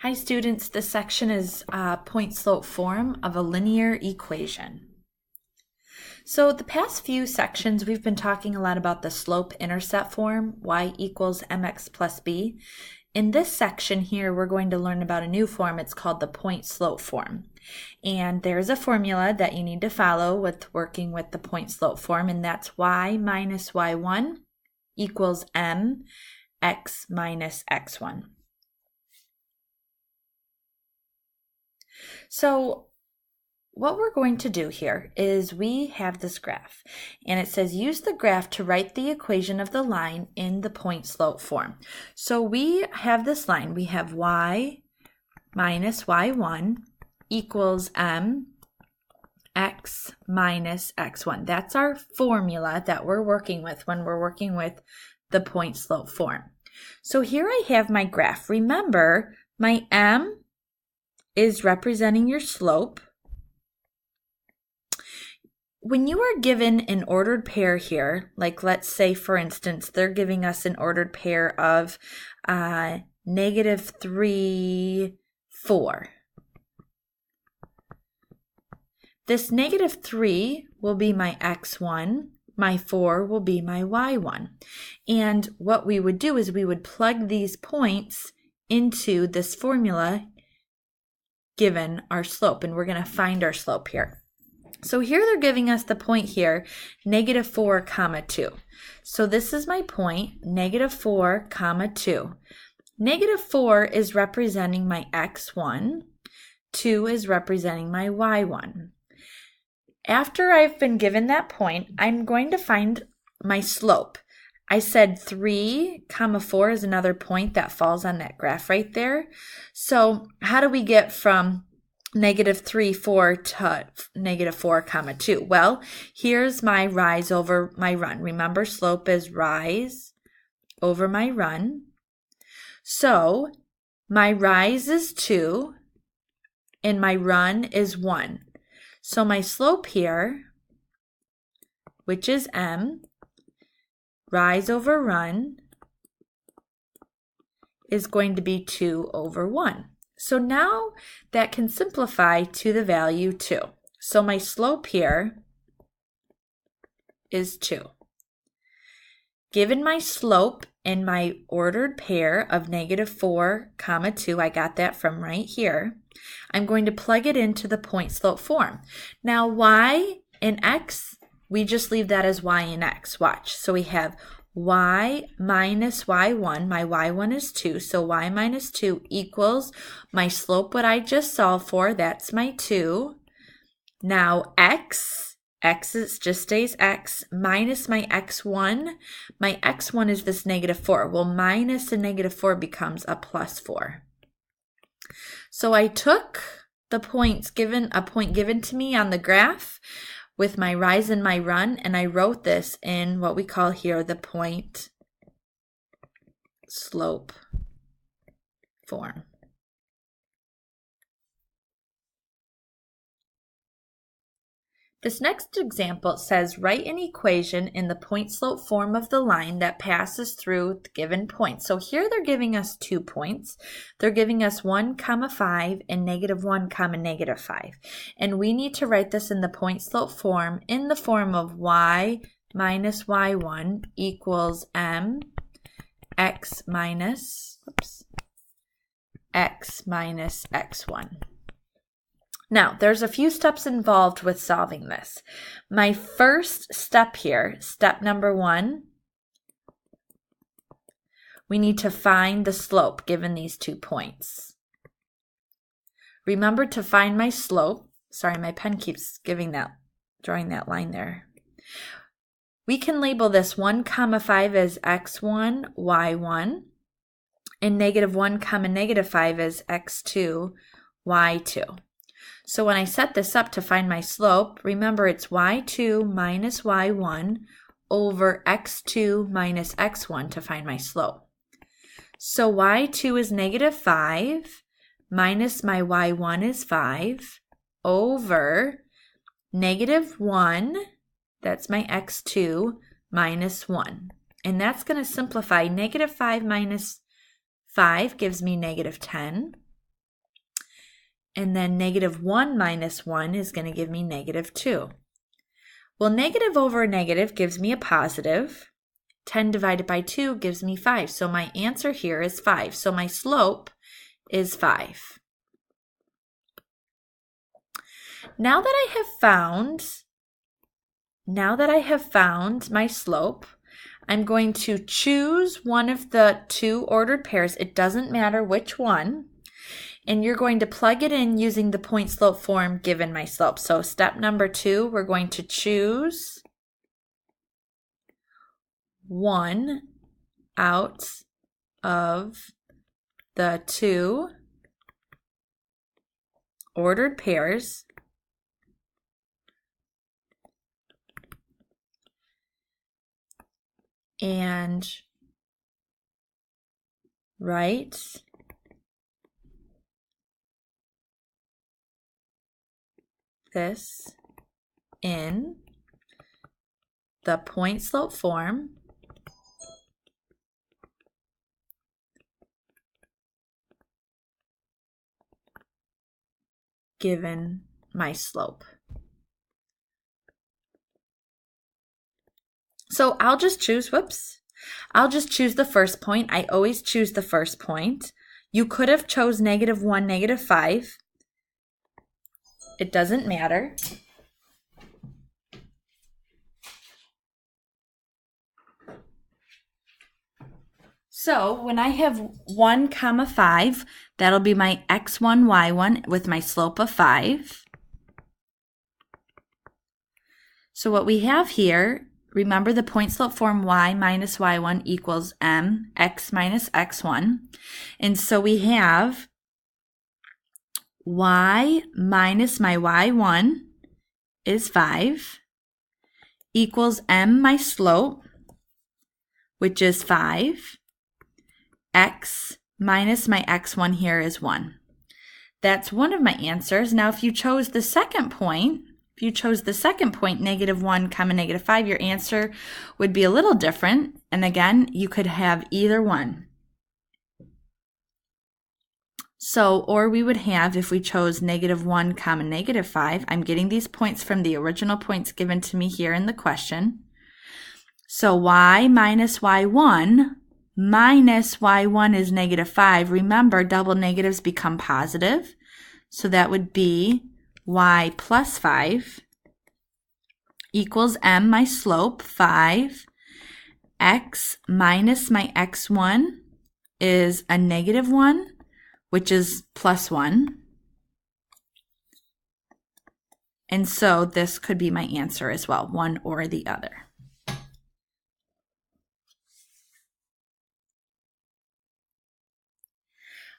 Hi students, this section is point-slope form of a linear equation. So the past few sections we've been talking a lot about the slope-intercept form, y equals mx plus b. In this section here we're going to learn about a new form. It's called the point-slope form. And there's a formula that you need to follow with working with the point-slope form, and that's y minus y1 equals mx minus x1. So what we're going to do here is we have this graph, and it says use the graph to write the equation of the line in the point-slope form. So we have this line. We have y minus y1 equals mx minus x1. That's our formula that we're working with when we're working with the point-slope form. So here I have my graph. Remember, my m is representing your slope. When you are given an ordered pair here, like let's say for instance, they're giving us an ordered pair of -3, 4. This -3 will be my x1, my 4 will be my y1. And what we would do is we would plug these points into this formula given our slope, and we're going to find our slope here. So here they're giving us the point here, -4, 2. So this is my point, -4, 2. -4 is representing my x1, 2 is representing my y1. After I've been given that point, I'm going to find my slope. I said 3, 4 is another point that falls on that graph right there. So how do we get from -3, 4 to -4, 2? Well, here's my rise over my run. Remember, slope is rise over my run. So my rise is 2 and my run is 1. So my slope here, which is m, rise over run, is going to be 2 over 1. So now that can simplify to the value 2. So my slope here is 2. Given my slope and my ordered pair of -4, 2, I got that from right here, I'm going to plug it into the point-slope form. Now y and x, we just leave that as y and x. Watch. So we have y minus y1. My y1 is 2, so y minus 2 equals my slope, what I just solved for, that's my 2. Now x is just stays x, minus my x1. My x1 is this -4. Well, minus a -4 becomes a +4. So I took the points given, a point given to me on the graph with my rise and my run, and I wrote this in what we call here the point slope form. This next example says write an equation in the point-slope form of the line that passes through the given point. So here they're giving us 2 points. They're giving us 1, 5 and -1, -5. And we need to write this in the point-slope form in the form of y minus y1 equals mx minus x minus x1. Now, there's a few steps involved with solving this. My first step here, step number 1, we need to find the slope given these 2 points. Remember to find my slope. Sorry, my pen keeps drawing that line there. We can label this 1, 5 as x1, y1, and -1, -5 as x2, y2. So when I set this up to find my slope, remember it's y2 minus y1 over x2 minus x1 to find my slope. So y2 is -5 minus my y1 is 5 over -1, that's my x2, minus 1. And that's going to simplify. -5 minus 5 gives me -10. And then -1 minus 1 is going to give me -2. Well, negative over negative gives me a positive. 10 divided by 2 gives me 5. So my answer here is 5. So my slope is 5. Now that I have found my slope, I'm going to choose one of the two ordered pairs. It doesn't matter which one. And you're going to plug it in using the point slope form given my slope. So step number 2, we're going to choose one out of the two ordered pairs and write this in the point slope form given my slope. So I'll just choose the first point. I always choose the first point. You could have chose -1, -5. It doesn't matter. So when I have 1, 5, that'll be my x1, y1 with my slope of 5. So what we have here, remember the point slope form y minus y1 equals mx minus x1. And so we have y minus my y1 is 5 equals m, my slope, which is 5. X minus my x1 here is 1. That's one of my answers. Now, if you chose the second point, -1, -5, your answer would be a little different. And again, you could have either one. So, or we would have, if we chose -1, -5, I'm getting these points from the original points given to me here in the question. So y minus y1 minus y1 is -5. Remember, double negatives become positive. So that would be y plus 5 equals m, my slope, 5. X minus my x1 is a -1, which is plus 1. And so this could be my answer as well, one or the other.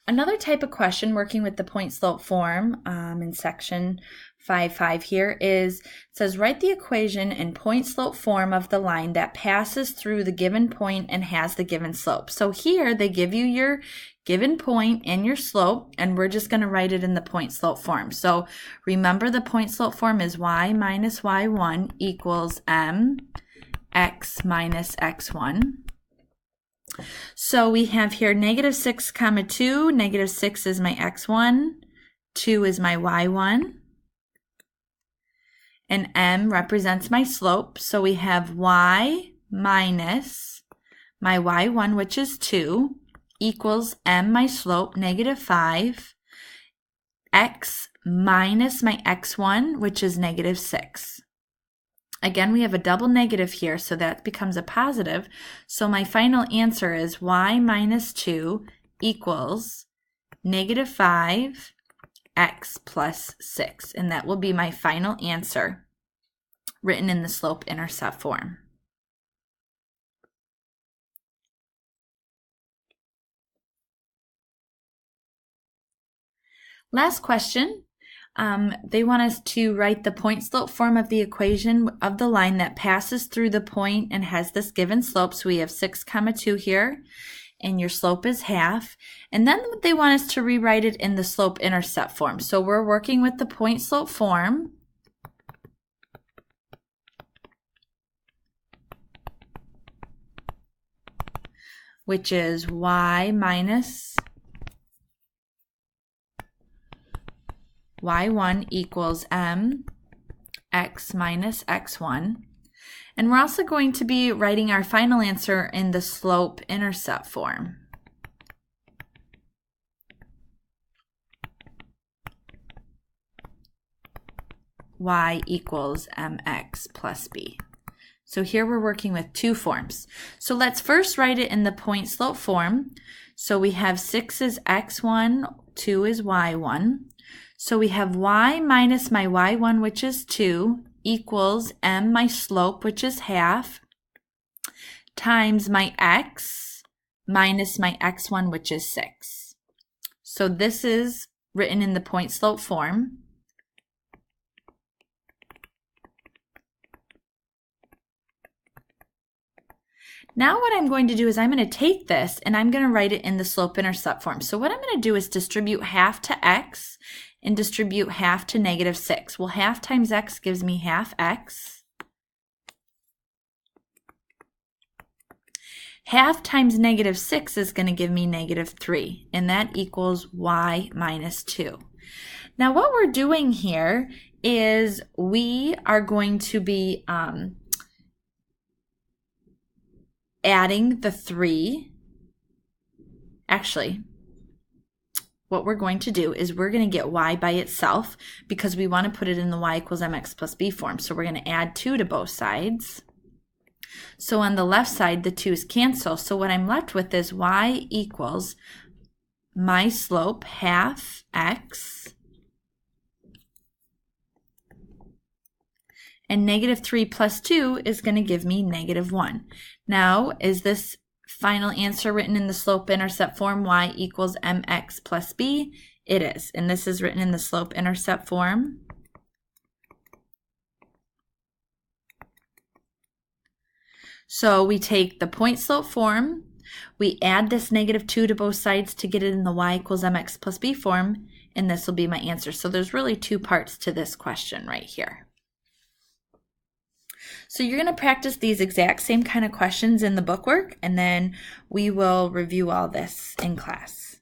Another type of question working with the point slope form in section 5.5 here is, it says, write the equation in point slope form of the line that passes through the given point and has the given slope. So here they give you your given point and your slope, and we're just going to write it in the point slope form. So remember, the point slope form is y minus y1 equals m x minus x1. So we have here -6, 2. -6 is my x1. 2 is my y1. And m represents my slope. So we have y minus my y1, which is 2, equals m, my slope, -5. X minus my x1, which is -6. Again, we have a double negative here, so that becomes a positive. So my final answer is y minus 2 equals -5 x plus 6. And that will be my final answer written in the slope-intercept form. Last question. They want us to write the point slope form of the equation of the line that passes through the point and has this given slope. So we have 6, 2 here, and your slope is half. And then they want us to rewrite it in the slope-intercept form. So we're working with the point slope form. Which is y minus y1 equals mx minus x1. And we're also going to be writing our final answer in the slope-intercept form. Y equals mx plus b. So here we're working with two forms. So let's first write it in the point slope form. So we have 6 is x1, 2 is y1. So we have y minus my y1, which is 2, equals m, my slope, which is half, times my x minus my x1, which is 6. So this is written in the point slope form. Now what I'm going to do is I'm going to take this and I'm going to write it in the slope-intercept form. So what I'm going to do is distribute half to x and distribute half to -6. Well, half times x gives me half x. Half times -6 is going to give me -3, and that equals y minus 2. Now what we're doing here is we are going to be adding the 3. Actually, what we're going to do is we're going to get y by itself because we want to put it in the y equals mx plus b form. So we're going to add 2 to both sides. So on the left side, the 2's cancel. So what I'm left with is y equals my slope, half x, and -3 plus 2 is going to give me -1. Now, is this final answer written in the slope-intercept form, y equals mx plus b? It is, and this is written in the slope-intercept form. So we take the point slope form, we add this -2 to both sides to get it in the y equals mx plus b form, and this will be my answer. So there's really two parts to this question right here. So you're going to practice these exact same kind of questions in the bookwork, and then we will review all this in class.